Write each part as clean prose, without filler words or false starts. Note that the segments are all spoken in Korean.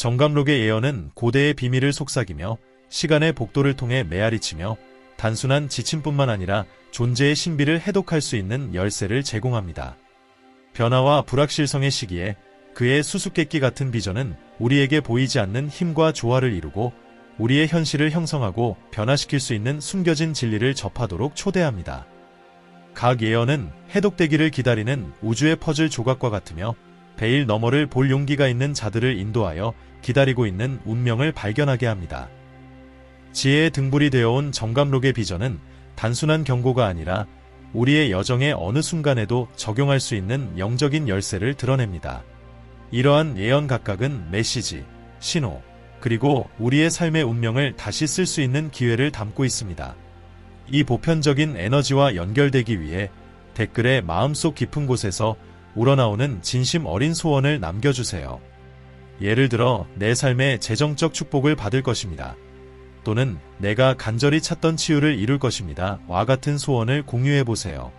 정감록의 예언은 고대의 비밀을 속삭이며 시간의 복도를 통해 메아리치며 단순한 지침뿐만 아니라 존재의 신비를 해독할 수 있는 열쇠를 제공합니다. 변화와 불확실성의 시기에 그의 수수께끼 같은 비전은 우리에게 보이지 않는 힘과 조화를 이루고 우리의 현실을 형성하고 변화시킬 수 있는 숨겨진 진리를 접하도록 초대합니다. 각 예언은 해독되기를 기다리는 우주의 퍼즐 조각과 같으며 베일 너머를 볼 용기가 있는 자들을 인도하여 기다리고 있는 운명을 발견하게 합니다. 지혜의 등불이 되어온 정감록의 비전은 단순한 경고가 아니라 우리의 여정의 어느 순간에도 적용할 수 있는 영적인 열쇠를 드러냅니다. 이러한 예언 각각은 메시지, 신호, 그리고 우리의 삶의 운명을 다시 쓸 수 있는 기회를 담고 있습니다. 이 보편적인 에너지와 연결되기 위해 댓글에 마음속 깊은 곳에서 우러나오는 진심 어린 소원을 남겨주세요. 예를 들어 내 삶의 재정적 축복을 받을 것입니다. 또는 내가 간절히 찾던 치유를 이룰 것입니다. 와 같은 소원을 공유해보세요.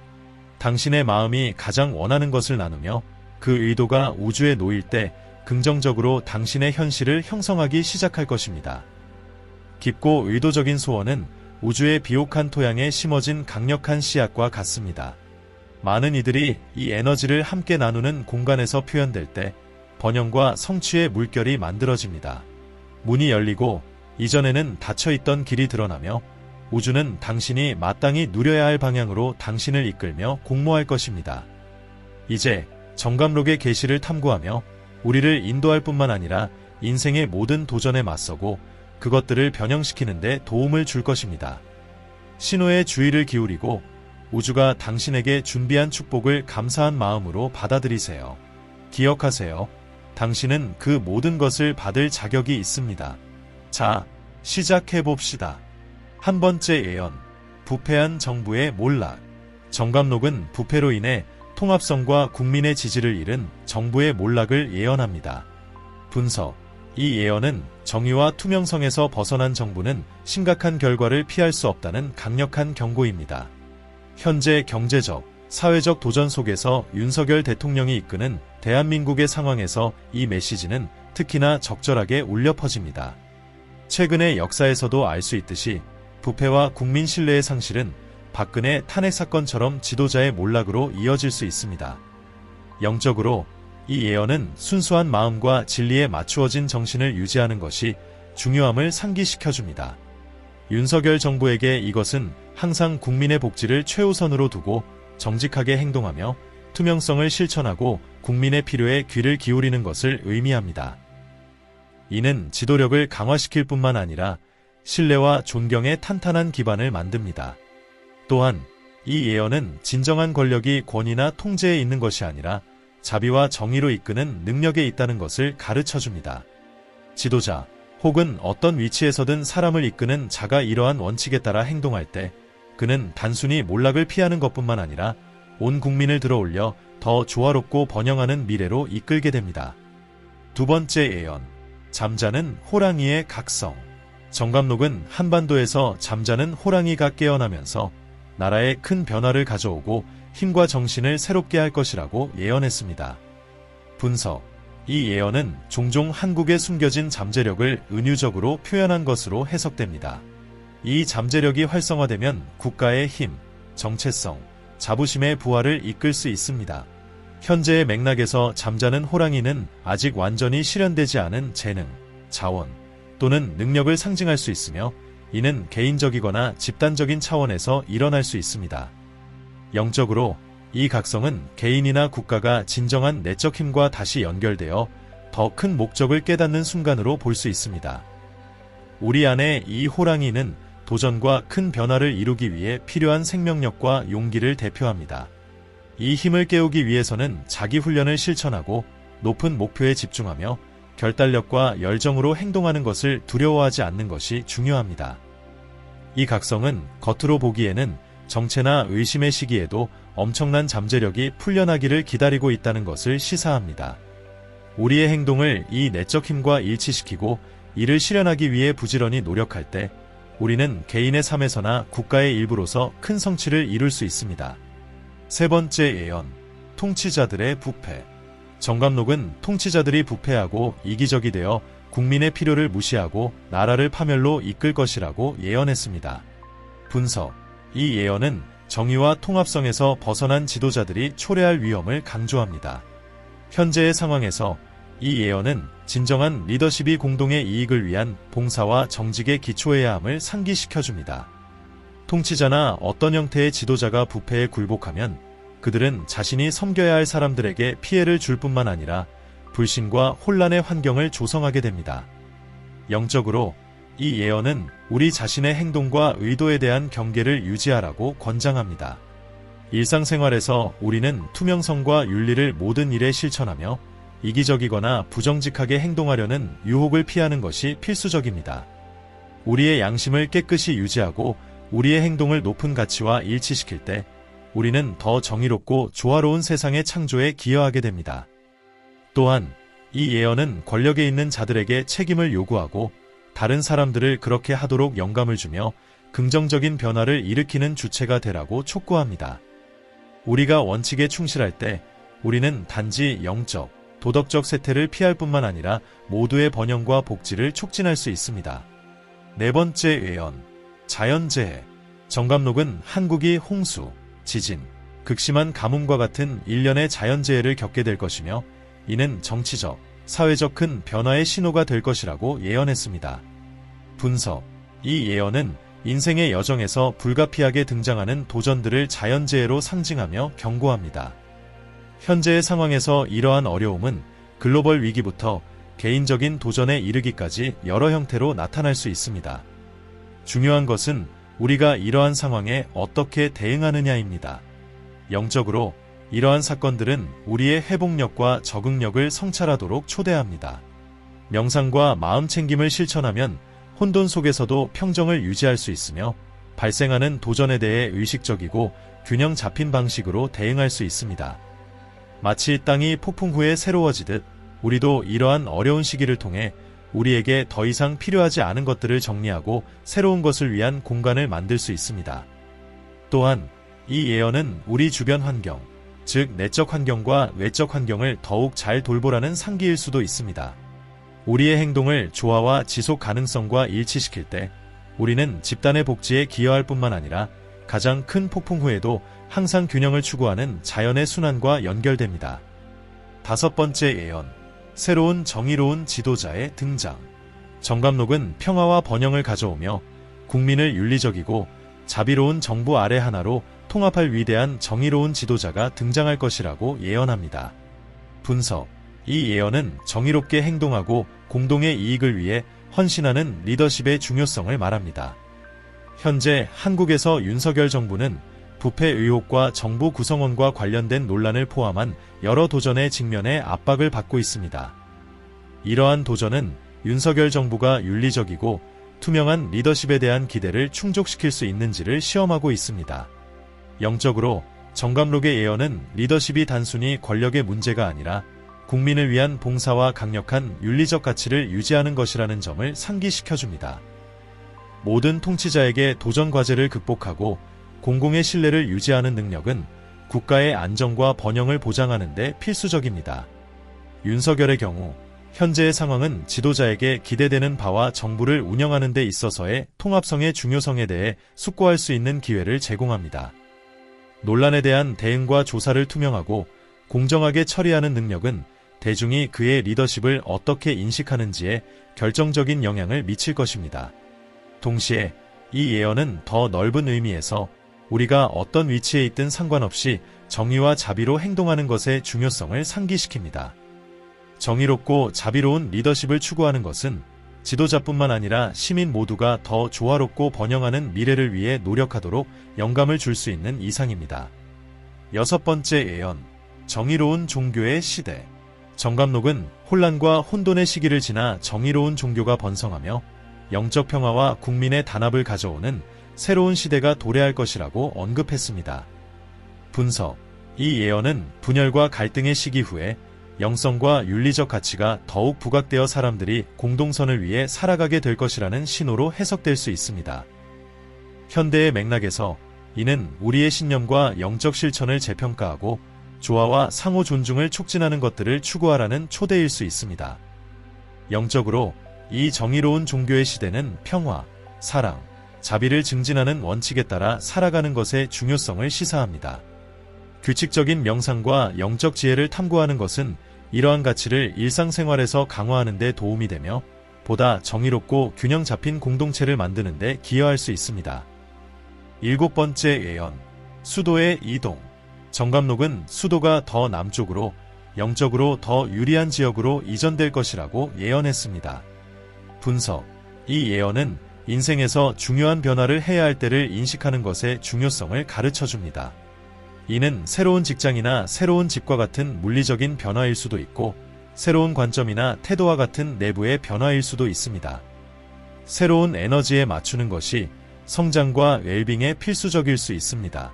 당신의 마음이 가장 원하는 것을 나누며 그 의도가 우주에 놓일 때 긍정적으로 당신의 현실을 형성하기 시작할 것입니다. 깊고 의도적인 소원은 우주의 비옥한 토양에 심어진 강력한 씨앗과 같습니다. 많은 이들이 이 에너지를 함께 나누는 공간에서 표현될 때 번영과 성취의 물결이 만들어집니다. 문이 열리고 이전에는 닫혀있던 길이 드러나며 우주는 당신이 마땅히 누려야 할 방향으로 당신을 이끌며 공모할 것입니다. 이제 정감록의 계시를 탐구하며 우리를 인도할 뿐만 아니라 인생의 모든 도전에 맞서고 그것들을 변형시키는 데 도움을 줄 것입니다. 신호에 주의를 기울이고 우주가 당신에게 준비한 축복을 감사한 마음으로 받아들이세요. 기억하세요. 당신은 그 모든 것을 받을 자격이 있습니다. 자, 시작해봅시다. 한 번째 예언, 부패한 정부의 몰락. 정감록은 부패로 인해 통합성과 국민의 지지를 잃은 정부의 몰락을 예언합니다. 분석, 이 예언은 정의와 투명성에서 벗어난 정부는 심각한 결과를 피할 수 없다는 강력한 경고입니다. 현재 경제적, 사회적 도전 속에서 윤석열 대통령이 이끄는 대한민국의 상황에서 이 메시지는 특히나 적절하게 울려 퍼집니다. 최근의 역사에서도 알 수 있듯이 부패와 국민 신뢰의 상실은 박근혜 탄핵 사건처럼 지도자의 몰락으로 이어질 수 있습니다. 영적으로 이 예언은 순수한 마음과 진리에 맞추어진 정신을 유지하는 것이 중요함을 상기시켜줍니다. 윤석열 정부에게 이것은 항상 국민의 복지를 최우선으로 두고 정직하게 행동하며 투명성을 실천하고 국민의 필요에 귀를 기울이는 것을 의미합니다. 이는 지도력을 강화시킬 뿐만 아니라 신뢰와 존경의 탄탄한 기반을 만듭니다. 또한 이 예언은 진정한 권력이 권위나 통제에 있는 것이 아니라 자비와 정의로 이끄는 능력에 있다는 것을 가르쳐줍니다. 지도자 혹은 어떤 위치에서든 사람을 이끄는 자가 이러한 원칙에 따라 행동할 때 그는 단순히 몰락을 피하는 것뿐만 아니라 온 국민을 들어올려 더 조화롭고 번영하는 미래로 이끌게 됩니다. 두 번째 예언, 잠자는 호랑이의 각성. 정감록은 한반도에서 잠자는 호랑이가 깨어나면서 나라에 큰 변화를 가져오고 힘과 정신을 새롭게 할 것이라고 예언했습니다. 분석, 이 예언은 종종 한국의 숨겨진 잠재력을 은유적으로 표현한 것으로 해석됩니다. 이 잠재력이 활성화되면 국가의 힘, 정체성, 자부심의 부활을 이끌 수 있습니다. 현재의 맥락에서 잠자는 호랑이는 아직 완전히 실현되지 않은 재능, 자원 또는 능력을 상징할 수 있으며 이는 개인적이거나 집단적인 차원에서 일어날 수 있습니다. 영적으로 이 각성은 개인이나 국가가 진정한 내적 힘과 다시 연결되어 더 큰 목적을 깨닫는 순간으로 볼 수 있습니다. 우리 안에 이 호랑이는 도전과 큰 변화를 이루기 위해 필요한 생명력과 용기를 대표합니다. 이 힘을 깨우기 위해서는 자기 훈련을 실천하고 높은 목표에 집중하며 결단력과 열정으로 행동하는 것을 두려워하지 않는 것이 중요합니다. 이 각성은 겉으로 보기에는 정체나 의심의 시기에도 엄청난 잠재력이 풀려나기를 기다리고 있다는 것을 시사합니다. 우리의 행동을 이 내적 힘과 일치시키고 이를 실현하기 위해 부지런히 노력할 때 우리는 개인의 삶에서나 국가의 일부로서 큰 성취를 이룰 수 있습니다. 세 번째 예언, 통치자들의 부패. 정감록은 통치자들이 부패하고 이기적이 되어 국민의 필요를 무시하고 나라를 파멸로 이끌 것이라고 예언했습니다. 분석. 이 예언은 정의와 통합성에서 벗어난 지도자들이 초래할 위험을 강조합니다. 현재의 상황에서 이 예언은 진정한 리더십이 공동의 이익을 위한 봉사와 정직에 기초해야 함을 상기시켜줍니다. 통치자나 어떤 형태의 지도자가 부패에 굴복하면 그들은 자신이 섬겨야 할 사람들에게 피해를 줄 뿐만 아니라 불신과 혼란의 환경을 조성하게 됩니다. 영적으로 이 예언은 우리 자신의 행동과 의도에 대한 경계를 유지하라고 권장합니다. 일상생활에서 우리는 투명성과 윤리를 모든 일에 실천하며 이기적이거나 부정직하게 행동하려는 유혹을 피하는 것이 필수적입니다. 우리의 양심을 깨끗이 유지하고 우리의 행동을 높은 가치와 일치시킬 때 우리는 더 정의롭고 조화로운 세상의 창조에 기여하게 됩니다. 또한 이 예언은 권력에 있는 자들에게 책임을 요구하고 다른 사람들을 그렇게 하도록 영감을 주며 긍정적인 변화를 일으키는 주체가 되라고 촉구합니다. 우리가 원칙에 충실할 때 우리는 단지 영적, 도덕적 쇠퇴를 피할 뿐만 아니라 모두의 번영과 복지를 촉진할 수 있습니다. 네 번째 예언, 자연재해. 정감록은 한국이 홍수, 지진, 극심한 가뭄과 같은 일련의 자연재해를 겪게 될 것이며 이는 정치적, 사회적 큰 변화의 신호가 될 것이라고 예언했습니다. 분석. 이 예언은 인생의 여정에서 불가피하게 등장하는 도전들을 자연재해로 상징하며 경고합니다. 현재의 상황에서 이러한 어려움은 글로벌 위기부터 개인적인 도전에 이르기까지 여러 형태로 나타날 수 있습니다. 중요한 것은 우리가 이러한 상황에 어떻게 대응하느냐입니다. 영적으로 이러한 사건들은 우리의 회복력과 적응력을 성찰하도록 초대합니다. 명상과 마음 챙김을 실천하면 혼돈 속에서도 평정을 유지할 수 있으며 발생하는 도전에 대해 의식적이고 균형 잡힌 방식으로 대응할 수 있습니다. 마치 땅이 폭풍 후에 새로워지듯 우리도 이러한 어려운 시기를 통해 우리에게 더 이상 필요하지 않은 것들을 정리하고 새로운 것을 위한 공간을 만들 수 있습니다. 또한 이 예언은 우리 주변 환경, 즉 내적 환경과 외적 환경을 더욱 잘 돌보라는 상기일 수도 있습니다. 우리의 행동을 조화와 지속 가능성과 일치시킬 때 우리는 집단의 복지에 기여할 뿐만 아니라 가장 큰 폭풍 후에도 항상 균형을 추구하는 자연의 순환과 연결됩니다. 다섯 번째 예언, 새로운 정의로운 지도자의 등장. 정감록은 평화와 번영을 가져오며 국민을 윤리적이고 자비로운 정부 아래 하나로 통합할 위대한 정의로운 지도자가 등장할 것이라고 예언합니다. 분석. 이 예언은 정의롭게 행동하고 공동의 이익을 위해 헌신하는 리더십의 중요성을 말합니다. 현재 한국에서 윤석열 정부는 부패 의혹과 정부 구성원과 관련된 논란을 포함한 여러 도전에 직면해 압박을 받고 있습니다. 이러한 도전은 윤석열 정부가 윤리적이고 투명한 리더십에 대한 기대를 충족시킬 수 있는지를 시험하고 있습니다. 영적으로 정감록의 예언은 리더십이 단순히 권력의 문제가 아니라 국민을 위한 봉사와 강력한 윤리적 가치를 유지하는 것이라는 점을 상기시켜줍니다. 모든 통치자에게 도전 과제를 극복하고 공공의 신뢰를 유지하는 능력은 국가의 안정과 번영을 보장하는 데 필수적입니다. 윤석열의 경우 현재의 상황은 지도자에게 기대되는 바와 정부를 운영하는 데 있어서의 통합성의 중요성에 대해 숙고할 수 있는 기회를 제공합니다. 논란에 대한 대응과 조사를 투명하고 공정하게 처리하는 능력은 대중이 그의 리더십을 어떻게 인식하는지에 결정적인 영향을 미칠 것입니다. 동시에 이 예언은 더 넓은 의미에서 우리가 어떤 위치에 있든 상관없이 정의와 자비로 행동하는 것의 중요성을 상기시킵니다. 정의롭고 자비로운 리더십을 추구하는 것은 지도자뿐만 아니라 시민 모두가 더 조화롭고 번영하는 미래를 위해 노력하도록 영감을 줄 수 있는 이상입니다. 여섯 번째 예언, 정의로운 종교의 시대. 정감록은 혼란과 혼돈의 시기를 지나 정의로운 종교가 번성하며 영적 평화와 국민의 단합을 가져오는 새로운 시대가 도래할 것이라고 언급했습니다. 분석. 이 예언은 분열과 갈등의 시기 후에 영성과 윤리적 가치가 더욱 부각되어 사람들이 공동선을 위해 살아가게 될 것이라는 신호로 해석될 수 있습니다. 현대의 맥락에서 이는 우리의 신념과 영적 실천을 재평가하고 조화와 상호 존중을 촉진하는 것들을 추구하라는 초대일 수 있습니다. 영적으로 이 정의로운 종교의 시대는 평화, 사랑, 자비를 증진하는 원칙에 따라 살아가는 것의 중요성을 시사합니다. 규칙적인 명상과 영적 지혜를 탐구하는 것은 이러한 가치를 일상생활에서 강화하는 데 도움이 되며 보다 정의롭고 균형 잡힌 공동체를 만드는 데 기여할 수 있습니다. 7번째 예언, 수도의 이동. 정감록은 수도가 더 남쪽으로 영적으로 더 유리한 지역으로 이전될 것이라고 예언했습니다. 분석, 이 예언은 인생에서 중요한 변화를 해야 할 때를 인식하는 것의 중요성을 가르쳐줍니다. 이는 새로운 직장이나 새로운 집과 같은 물리적인 변화일 수도 있고 새로운 관점이나 태도와 같은 내부의 변화일 수도 있습니다. 새로운 에너지에 맞추는 것이 성장과 웰빙에 필수적일 수 있습니다.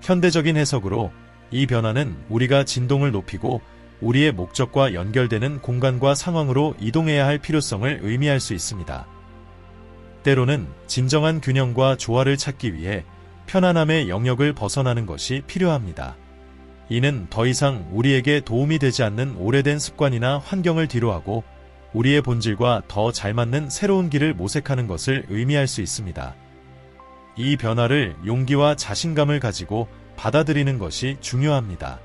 현대적인 해석으로 이 변화는 우리가 진동을 높이고 우리의 목적과 연결되는 공간과 상황으로 이동해야 할 필요성을 의미할 수 있습니다. 때로는 진정한 균형과 조화를 찾기 위해 편안함의 영역을 벗어나는 것이 필요합니다. 이는 더 이상 우리에게 도움이 되지 않는 오래된 습관이나 환경을 뒤로하고 우리의 본질과 더 잘 맞는 새로운 길을 모색하는 것을 의미할 수 있습니다. 이 변화를 용기와 자신감을 가지고 받아들이는 것이 중요합니다.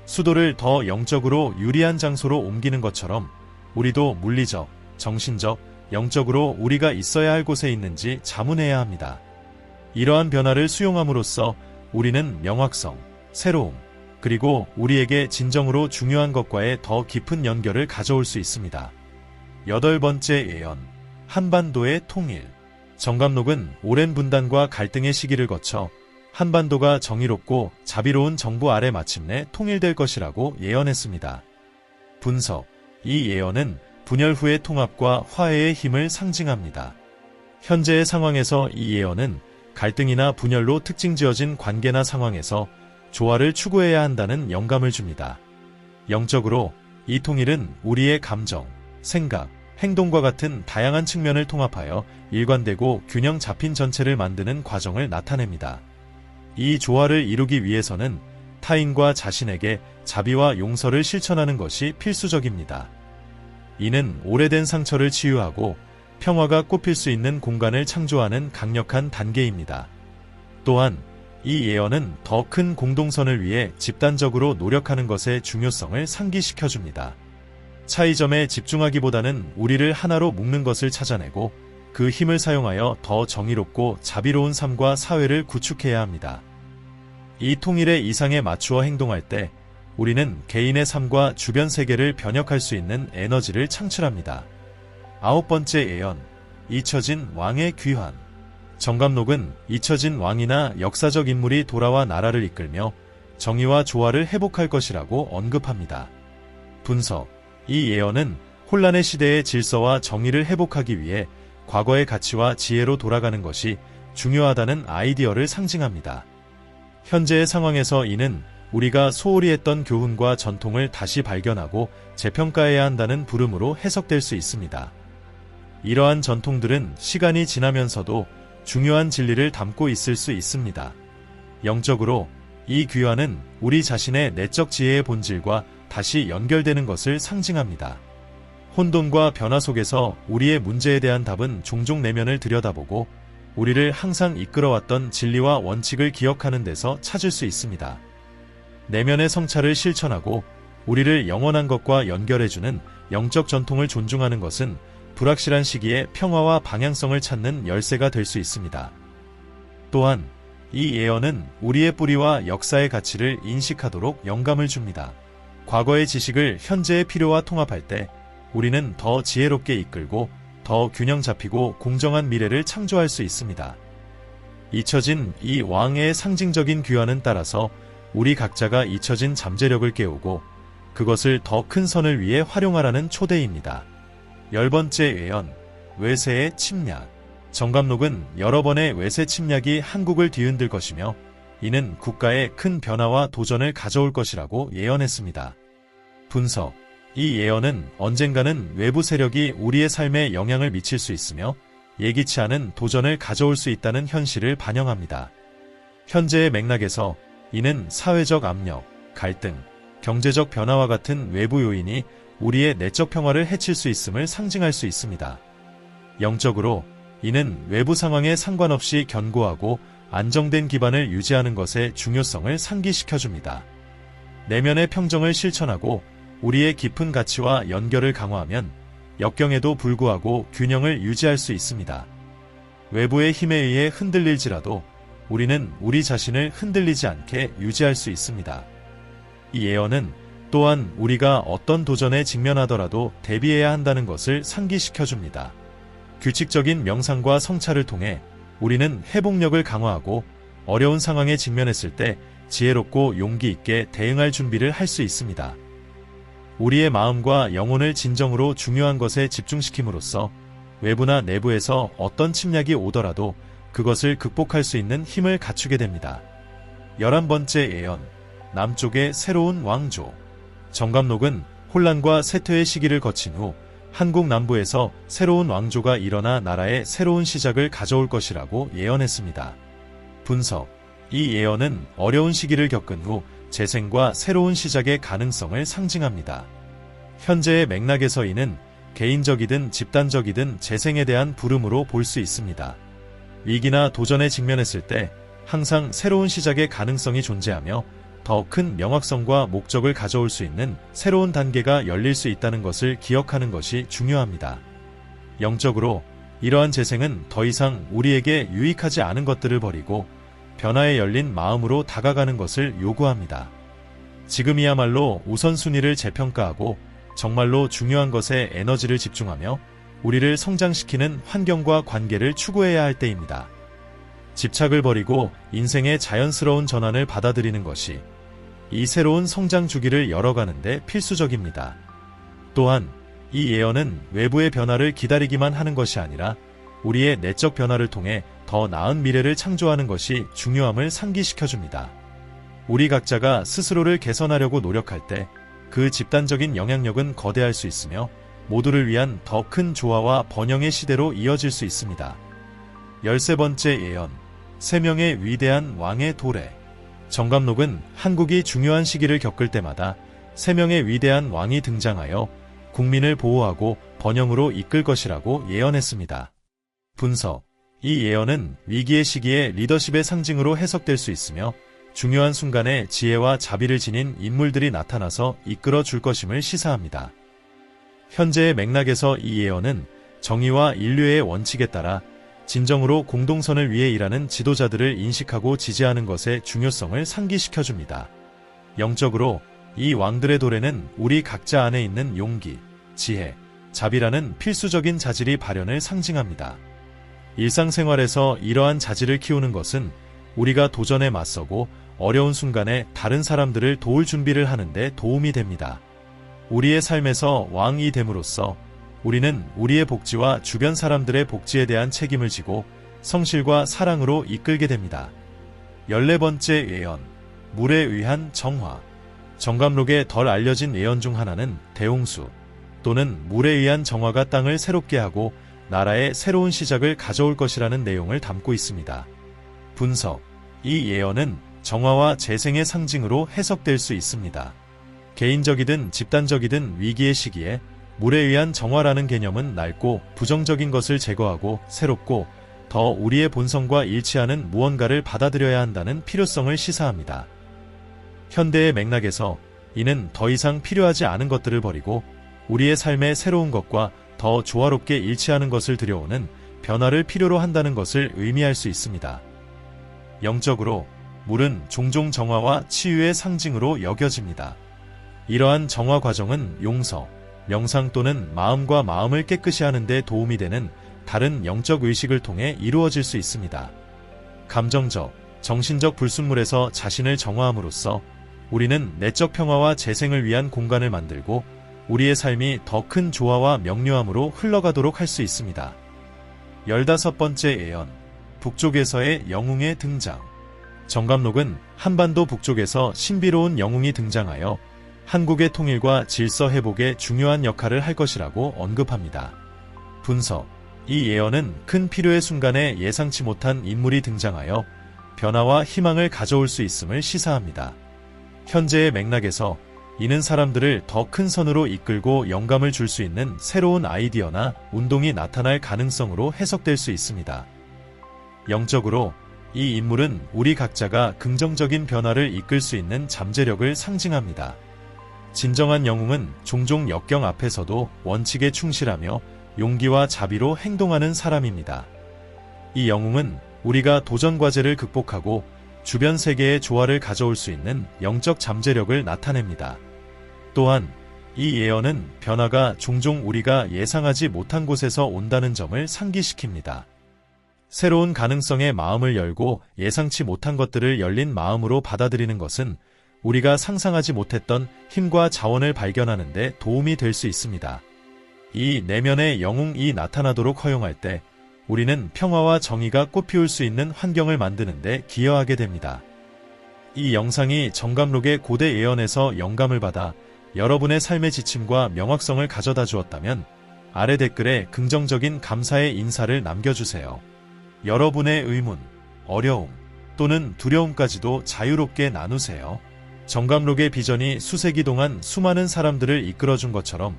수도를 더 영적으로 유리한 장소로 옮기는 것처럼 우리도 물리적, 정신적, 영적으로 우리가 있어야 할 곳에 있는지 자문해야 합니다. 이러한 변화를 수용함으로써 우리는 명확성, 새로움, 그리고 우리에게 진정으로 중요한 것과의 더 깊은 연결을 가져올 수 있습니다. 8번째 예언, 한반도의 통일. 정감록은 오랜 분단과 갈등의 시기를 거쳐 한반도가 정의롭고 자비로운 정부 아래 마침내 통일될 것이라고 예언했습니다. 분석, 이 예언은 분열 후의 통합과 화해의 힘을 상징합니다. 현재의 상황에서 이 예언은 갈등이나 분열로 특징지어진 관계나 상황에서 조화를 추구해야 한다는 영감을 줍니다. 영적으로 이 통일은 우리의 감정, 생각, 행동과 같은 다양한 측면을 통합하여 일관되고 균형 잡힌 전체를 만드는 과정을 나타냅니다. 이 조화를 이루기 위해서는 타인과 자신에게 자비와 용서를 실천하는 것이 필수적입니다. 이는 오래된 상처를 치유하고 평화가 꽃필 수 있는 공간을 창조하는 강력한 단계입니다. 또한 이 예언은 더 큰 공동선을 위해 집단적으로 노력하는 것의 중요성을 상기시켜줍니다. 차이점에 집중하기보다는 우리를 하나로 묶는 것을 찾아내고 그 힘을 사용하여 더 정의롭고 자비로운 삶과 사회를 구축해야 합니다. 이 통일의 이상에 맞추어 행동할 때 우리는 개인의 삶과 주변 세계를 변혁할 수 있는 에너지를 창출합니다. 9번째 예언, 잊혀진 왕의 귀환. 정감록은 잊혀진 왕이나 역사적 인물이 돌아와 나라를 이끌며 정의와 조화를 회복할 것이라고 언급합니다. 분석, 이 예언은 혼란의 시대의 질서와 정의를 회복하기 위해 과거의 가치와 지혜로 돌아가는 것이 중요하다는 아이디어를 상징합니다. 현재의 상황에서 이는 우리가 소홀히 했던 교훈과 전통을 다시 발견하고 재평가해야 한다는 부름으로 해석될 수 있습니다. 이러한 전통들은 시간이 지나면서도 중요한 진리를 담고 있을 수 있습니다. 영적으로 이 귀환은 우리 자신의 내적 지혜의 본질과 다시 연결되는 것을 상징합니다. 혼돈과 변화 속에서 우리의 문제에 대한 답은 종종 내면을 들여다보고 우리를 항상 이끌어왔던 진리와 원칙을 기억하는 데서 찾을 수 있습니다. 내면의 성찰을 실천하고 우리를 영원한 것과 연결해주는 영적 전통을 존중하는 것은 불확실한 시기에 평화와 방향성을 찾는 열쇠가 될 수 있습니다. 또한 이 예언은 우리의 뿌리와 역사의 가치를 인식하도록 영감을 줍니다. 과거의 지식을 현재의 필요와 통합할 때 우리는 더 지혜롭게 이끌고 더 균형 잡히고 공정한 미래를 창조할 수 있습니다. 잊혀진 이 왕의 상징적인 귀환은 따라서 우리 각자가 잊혀진 잠재력을 깨우고 그것을 더 큰 선을 위해 활용하라는 초대입니다. 10번째 예언, 외세의 침략. 정감록은 여러 번의 외세 침략이 한국을 뒤흔들 것이며 이는 국가에 큰 변화와 도전을 가져올 것이라고 예언했습니다. 분석, 이 예언은 언젠가는 외부 세력이 우리의 삶에 영향을 미칠 수 있으며 예기치 않은 도전을 가져올 수 있다는 현실을 반영합니다. 현재의 맥락에서 이는 사회적 압력, 갈등, 경제적 변화와 같은 외부 요인이 우리의 내적 평화를 해칠 수 있음을 상징할 수 있습니다. 영적으로 이는 외부 상황에 상관없이 견고하고 안정된 기반을 유지하는 것의 중요성을 상기시켜줍니다. 내면의 평정을 실천하고 우리의 깊은 가치와 연결을 강화하면 역경에도 불구하고 균형을 유지할 수 있습니다. 외부의 힘에 의해 흔들릴지라도 우리는 우리 자신을 흔들리지 않게 유지할 수 있습니다. 이 예언은 또한 우리가 어떤 도전에 직면하더라도 대비해야 한다는 것을 상기시켜줍니다. 규칙적인 명상과 성찰을 통해 우리는 회복력을 강화하고 어려운 상황에 직면했을 때 지혜롭고 용기 있게 대응할 준비를 할 수 있습니다. 우리의 마음과 영혼을 진정으로 중요한 것에 집중시킴으로써 외부나 내부에서 어떤 침략이 오더라도 그것을 극복할 수 있는 힘을 갖추게 됩니다. 11번째 예언, 남쪽의 새로운 왕조. 정감록은 혼란과 쇠퇴의 시기를 거친 후 한국 남부에서 새로운 왕조가 일어나 나라의 새로운 시작을 가져올 것이라고 예언했습니다. 분석. 이 예언은 어려운 시기를 겪은 후 재생과 새로운 시작의 가능성을 상징합니다. 현재의 맥락에서 이는 개인적이든 집단적이든 재생에 대한 부름으로 볼 수 있습니다. 위기나 도전에 직면했을 때 항상 새로운 시작의 가능성이 존재하며 더 큰 명확성과 목적을 가져올 수 있는 새로운 단계가 열릴 수 있다는 것을 기억하는 것이 중요합니다. 영적으로 이러한 재생은 더 이상 우리에게 유익하지 않은 것들을 버리고 변화에 열린 마음으로 다가가는 것을 요구합니다. 지금이야말로 우선순위를 재평가하고 정말로 중요한 것에 에너지를 집중하며 우리를 성장시키는 환경과 관계를 추구해야 할 때입니다. 집착을 버리고 인생의 자연스러운 전환을 받아들이는 것이 이 새로운 성장 주기를 열어가는 데 필수적입니다. 또한 이 예언은 외부의 변화를 기다리기만 하는 것이 아니라 우리의 내적 변화를 통해 더 나은 미래를 창조하는 것이 중요함을 상기시켜줍니다. 우리 각자가 스스로를 개선하려고 노력할 때 그 집단적인 영향력은 거대할 수 있으며 모두를 위한 더 큰 조화와 번영의 시대로 이어질 수 있습니다. 13번째 예언, 세 명의 위대한 왕의 도래. 정감록은 한국이 중요한 시기를 겪을 때마다 세 명의 위대한 왕이 등장하여 국민을 보호하고 번영으로 이끌 것이라고 예언했습니다. 분석. 이 예언은 위기의 시기에 리더십의 상징으로 해석될 수 있으며 중요한 순간에 지혜와 자비를 지닌 인물들이 나타나서 이끌어 줄 것임을 시사합니다. 현재의 맥락에서 이 예언은 정의와 인류의 원칙에 따라 진정으로 공동선을 위해 일하는 지도자들을 인식하고 지지하는 것의 중요성을 상기시켜줍니다. 영적으로 이 왕들의 도래는 우리 각자 안에 있는 용기, 지혜, 자비라는 필수적인 자질이 발현을 상징합니다. 일상생활에서 이러한 자질을 키우는 것은 우리가 도전에 맞서고 어려운 순간에 다른 사람들을 도울 준비를 하는 데 도움이 됩니다. 우리의 삶에서 왕이 됨으로써 우리는 우리의 복지와 주변 사람들의 복지에 대한 책임을 지고 성실과 사랑으로 이끌게 됩니다. 14번째 예언, 물에 의한 정화. 정감록에 덜 알려진 예언 중 하나는 대홍수 또는 물에 의한 정화가 땅을 새롭게 하고 나라의 새로운 시작을 가져올 것이라는 내용을 담고 있습니다. 분석. 이 예언은 정화와 재생의 상징으로 해석될 수 있습니다. 개인적이든 집단적이든 위기의 시기에 물에 의한 정화라는 개념은 낡고 부정적인 것을 제거하고 새롭고 더 우리의 본성과 일치하는 무언가를 받아들여야 한다는 필요성을 시사합니다. 현대의 맥락에서 이는 더 이상 필요하지 않은 것들을 버리고 우리의 삶의 새로운 것과 더 조화롭게 일치하는 것을 들여오는 변화를 필요로 한다는 것을 의미할 수 있습니다. 영적으로 물은 종종 정화와 치유의 상징으로 여겨집니다. 이러한 정화 과정은 용서, 명상 또는 마음과 마음을 깨끗이 하는 데 도움이 되는 다른 영적 의식을 통해 이루어질 수 있습니다. 감정적, 정신적 불순물에서 자신을 정화함으로써 우리는 내적 평화와 재생을 위한 공간을 만들고 우리의 삶이 더 큰 조화와 명료함으로 흘러가도록 할 수 있습니다. 15번째 예언, 북쪽에서의 영웅의 등장. 정감록은 한반도 북쪽에서 신비로운 영웅이 등장하여 한국의 통일과 질서 회복에 중요한 역할을 할 것이라고 언급합니다. 분석. 이 예언은 큰 필요의 순간에 예상치 못한 인물이 등장하여 변화와 희망을 가져올 수 있음을 시사합니다. 현재의 맥락에서 이는 사람들을 더 큰 선으로 이끌고 영감을 줄 수 있는 새로운 아이디어나 운동이 나타날 가능성으로 해석될 수 있습니다. 영적으로 이 인물은 우리 각자가 긍정적인 변화를 이끌 수 있는 잠재력을 상징합니다. 진정한 영웅은 종종 역경 앞에서도 원칙에 충실하며 용기와 자비로 행동하는 사람입니다. 이 영웅은 우리가 도전 과제를 극복하고 주변 세계의 조화를 가져올 수 있는 영적 잠재력을 나타냅니다. 또한 이 예언은 변화가 종종 우리가 예상하지 못한 곳에서 온다는 점을 상기시킵니다. 새로운 가능성에 마음을 열고 예상치 못한 것들을 열린 마음으로 받아들이는 것은 우리가 상상하지 못했던 힘과 자원을 발견하는 데 도움이 될 수 있습니다. 이 내면의 영웅이 나타나도록 허용할 때 우리는 평화와 정의가 꽃피울 수 있는 환경을 만드는 데 기여하게 됩니다. 이 영상이 정감록의 고대 예언에서 영감을 받아 여러분의 삶의 지침과 명확성을 가져다 주었다면 아래 댓글에 긍정적인 감사의 인사를 남겨주세요. 여러분의 의문, 어려움 또는 두려움까지도 자유롭게 나누세요. 정감록의 비전이 수세기 동안 수많은 사람들을 이끌어준 것처럼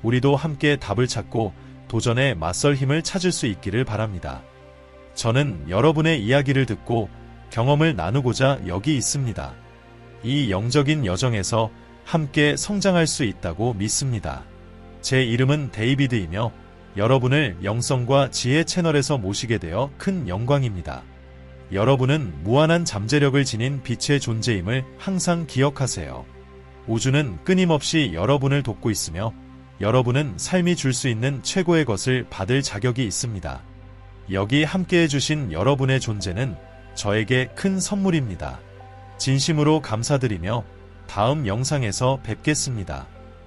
우리도 함께 답을 찾고 도전에 맞설 힘을 찾을 수 있기를 바랍니다. 저는 여러분의 이야기를 듣고 경험을 나누고자 여기 있습니다. 이 영적인 여정에서 함께 성장할 수 있다고 믿습니다. 제 이름은 데이비드이며 여러분을 영성과 지혜 채널에서 모시게 되어 큰 영광입니다. 여러분은 무한한 잠재력을 지닌 빛의 존재임을 항상 기억하세요. 우주는 끊임없이 여러분을 돕고 있으며 여러분은 삶이 줄 수 있는 최고의 것을 받을 자격이 있습니다. 여기 함께해 주신 여러분의 존재는 저에게 큰 선물입니다. 진심으로 감사드리며 다음 영상에서 뵙겠습니다.